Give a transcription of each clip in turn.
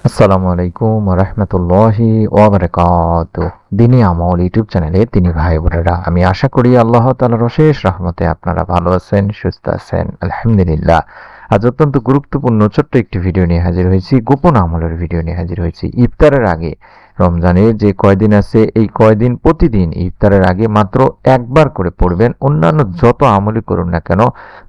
আসসালামু আলাইকুম রহমতুল্লাহি ওয়াবারাকাতুহ। দিনী আমল ইউটিউব চ্যানেলে তিনি ভাই বোনেরা, আমি আশা করি আল্লাহ তাআলার অশেষ রহমতে আপনারা ভালো আছেন, সুস্থ আছেন, আলহামদুলিল্লাহ। আজ অত্যন্ত গুরুত্বপূর্ণ ছোট্ট একটি ভিডিও নিয়ে হাজির হয়েছি, গোপন আমলের ভিডিও নিয়ে হাজির হয়েছি। ইফতারের আগে, রমজানের যে কয়দিন আছে এই কয়দিন প্রতিদিন ইফতারের আগে মাত্র একবার করে পড়বেন। অন্যান্য যত আমলই করুন না কেন,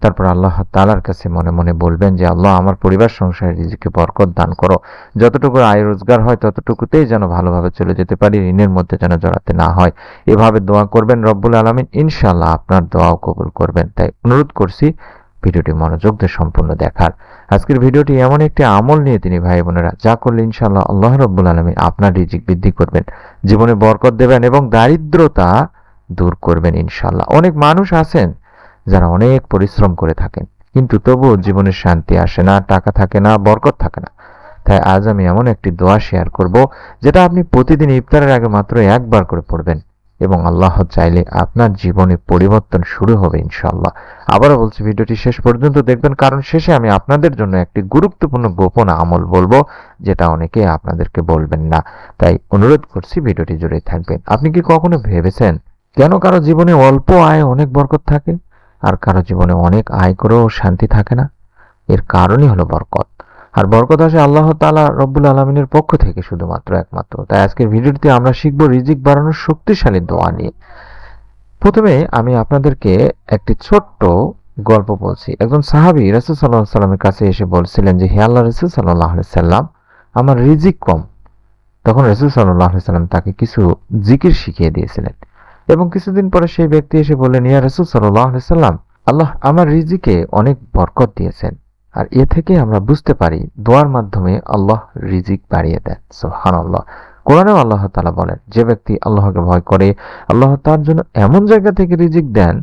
তারপর আল্লাহ তাআলার কাছে মনে মনে বলবেন যে আল্লাহ আমার পরিবার সংসারে রিজিকে বরকত দান করো। যতটুকু আয় রোজগার হয় ততটুকুতেই যেন ভালোভাবে চলে যেতে পারি, ঋণের মধ্যে যেন জড়াতে না হয়। এভাবে দোয়া করবেন, রব্বুল আলামিন ইনশাআল্লাহ আপনার দোয়াও কবুল করবেন। তাই অনুরোধ করছি ভিডিওটি মনোযোগ দিয়ে সম্পূর্ণ দেখার। আজকের ভিডিওটি এমন একটি আমল নিয়ে তিনি ভাই বোনেরা, যা করলে ইনশাআল্লাহ আল্লাহ রব্বুল আলামিন আপনার রিজিক বৃদ্ধি করবেন, জীবনে বরকত দেবেন এবং দারিদ্রতা দূর করবেন ইনশাআল্লাহ। অনেক মানুষ আছেন যারা অনেক পরিশ্রম করে থাকেন, কিন্তু তবুও জীবনে শান্তি আসে না, টাকা থাকে না, বরকত থাকে না। তাই আজ আমি এমন একটি দোয়া শেয়ার করব, যেটা আপনি প্রতিদিন ইফতারের আগে মাত্র একবার করে পড়বেন এবং আল্লাহ চাইলে আপনার জীবনে পরিবর্তন শুরু হবে ইনশাআল্লাহ। আবারও বলছি, ভিডিওটি শেষ পর্যন্ত দেখবেন, কারণ শেষে আমি আপনাদের জন্য একটি গুরুত্বপূর্ণ গোপন আমল বলবো, যেটা অনেকে আপনাদেরকে বলবেন না। তাই অনুরোধ করছি ভিডিওটি জুড়ে থাকবেন। আপনি কি কখনো ভেবেছেন কেন কারো জীবনে অল্প আয় অনেক বরকত থাকে, আর কারো জীবনে অনেক আয় করেও শান্তি থাকে না? এর কারণই হলো বরকত। আর বরকত আসে আল্লাহ তাআলা রব্বুল আলামিনের পক্ষ থেকে শুধুমাত্র একমাত্র। তাই আজকের ভিডিওটিতে আমরা শিখব রিজিক বাড়ানোর শক্তিশালী দোয়া নিয়ে। প্রথমে আমি আপনাদেরকে একটি ছোট্ট গল্প বলছি। একজন সাহাবী রাসূল সাল্লাল্লাহু আলাইহি সাল্লামের কাছে এসে বলছিলেন যে, হে আল্লাহর রাসূল সাল্লাল্লাহু আলাইহি সাল্লাম, আমার রিজিক কম। তখন রাসূল সাল্লাল্লাহু আলাইহি সাল্লাম তাকে কিছু জিকির শিখিয়ে দিয়েছিলেন। এবং কিছুদিন পরে সেই ব্যক্তি এসে বললেন, ইয়া রাসূল সাল্লাল্লাহু আলাইহি সাল্লাম, আল্লাহ আমার রিজিকে অনেক বরকত দিয়েছেন। আর এ থেকে আমরা বুঝতে পারি দোয়ার মাধ্যমে আল্লাহ রিজিক বাড়িয়ে দেন। সুবহানাল্লাহ। কোরআনেও আল্লাহ তাআলা বলেন, যে ব্যক্তি আল্লাহকে ভয় করে, আল্লাহ তার জন্য এমন জায়গা থেকে রিজিক দেন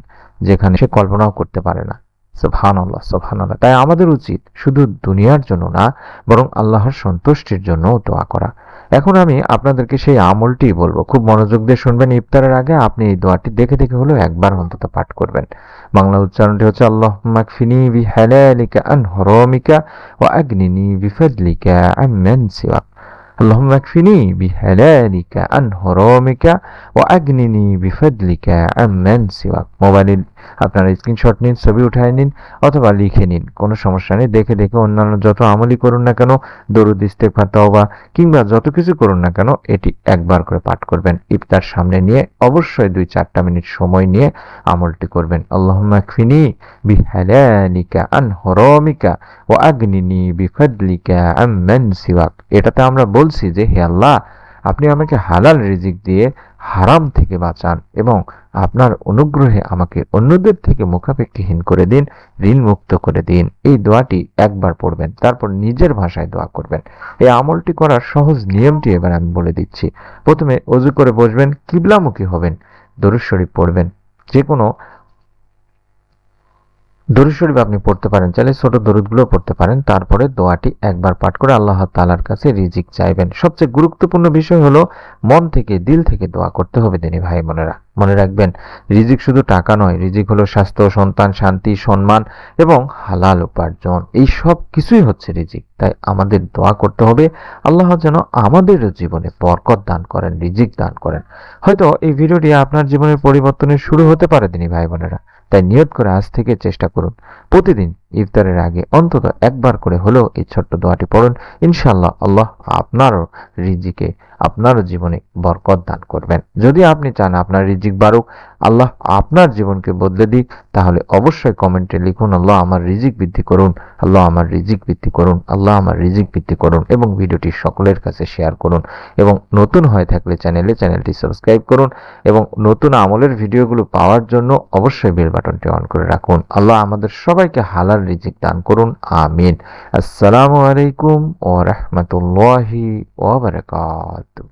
যেখানে সে কল্পনাও করতে পারে না। সুবহানাল্লাহ, সুবহানাল্লাহ। তাই আমাদের উচিত শুধু দুনিয়ার জন্য না, বরং আল্লাহর সন্তুষ্টির জন্য দোয়া করা। এখন আমি আপনাদেরকে সেই আমলটি বলবো, খুব মনোযোগ দিয়ে শুনবেন। ইফতারের আগে আপনি এই দোয়াটি দেখে দেখে হলেও একবার অন্তত পাঠ করবেন। বাংলা উচ্চারণটি হচ্ছে, আল্লাহুম্মা কফিনি বিহালালিকা আন হারামিকা ওয়া আগনিনি বিফাদলিকা আম্মান সিওয়াক। আল্লাহুম্মা কফিনি বিহালালিকা আন হারামিকা ওয়া আগনিনি বিফাদলিকা আম্মান সিওয়াক। মোবাইলে আপনারা স্ক্রিনশট নিন, ছবি উঠায় নিন, অথবা লিখে নিন, কোনো সমস্যা নেই। দেখে দেখে অন্যান্য যত আমলই করুন না কেন, দরুদ, ইস্তেগফার, তওবা কিংবা যত কিছু করুন না কেন, এটি একবার করে পাঠ করবেন। ইফতার সামনে নিয়ে অবশ্যই 2-4টা মিনিট সময় নিয়ে আমলটি করবেন। আল্লাহুম্মা কফিনি বিহালালিকা আন হারামিকা ওয়া আগনিনি বিফাদলিকা আম্মান সিওয়াক। এটাতে আমরা বলছি যে, হে আল্লাহ, আপনি আমাকে হালাল রিজিক দিয়ে হারাম থেকে বাঁচান এবং আপনার অনুগ্রহে আমাকে অন্যদের থেকে মুখাপেক্ষীহীন করে দিন, ঋণ মুক্ত করে দিন। এই দোয়াটি একবার পড়বেন, তারপর নিজের ভাষায় দোয়া করবেন। এই আমলটি করার সহজ নিয়মটি এবার আমি বলে দিচ্ছি। প্রথমে ওযু করে বসবেন, কিবলামুখী হবেন, দরুদ শরীফ পড়বেন। যে কোনো দরুদ শরীফ আপনি পড়তে পারেন, চাইলে ছোট দরুদগুলো পড়তে পারেন। তারপরে দোয়াটি একবার পাঠ করে আল্লাহ তাআলার কাছে রিজিক চাইবেন। সবচেয়ে গুরুত্বপূর্ণ বিষয় হলো মন থেকে, দিল থেকে দোয়া করতে হবে দিনী ভাই বোনেরা। মনে রাখবেন, রিজিক শুধু টাকা নয়, রিজিক হলো স্বাস্থ্য, সন্তান, শান্তি, সম্মান এবং হালাল উপার্জন। এই সব কিছুই হচ্ছে রিজিক। তাই আমাদের দোয়া করতে হবে আল্লাহ যেন আমাদের জীবনে বরকত দান করেন, রিজিক দান করেন। হয়তো এই ভিডিওটি আপনার জীবনের পরিবর্তনের শুরু হতে পারে দিনী ভাই বোনেরা। তাই নিয়ত করে আজ থেকে চেষ্টা করুন, প্রতিদিন ইফতারের আগে অন্তত একবার করে হলেও এই ছোট্ট দোয়াটি পড়ুন। ইনশাআল্লাহ আল্লাহ আপনারও রিজিকে, আপনারও জীবনে বরকত দান করবেন। যদি আপনি চান আপনার রিজিক বাড়ুক, আল্লাহ আপনার জীবনকে বদলে দিক, তাহলে অবশ্যই কমেন্টে লিখুন, আল্লাহ আমার রিজিক বৃদ্ধি করুন, আল্লাহ আমার রিজিক বৃদ্ধি করুন, আল্লাহ আমার রিজিক বৃদ্ধি করুন, এবং ভিডিওটি সকলের কাছে শেয়ার করুন। এবং নতুন হয়ে থাকলে চ্যানেলটি সাবস্ক্রাইব করুন, এবং নতুন আমলের ভিডিওগুলো পাওয়ার জন্য অবশ্যই বেল বাটনটি অন করে রাখুন। আল্লাহ আমাদের সবাইকে হালাল রিজিক দান করুন, আমিন। আসসালামু আলাইকুম ওয়া রাহমাতুল্লাহি ওয়া বারাকাতুহু।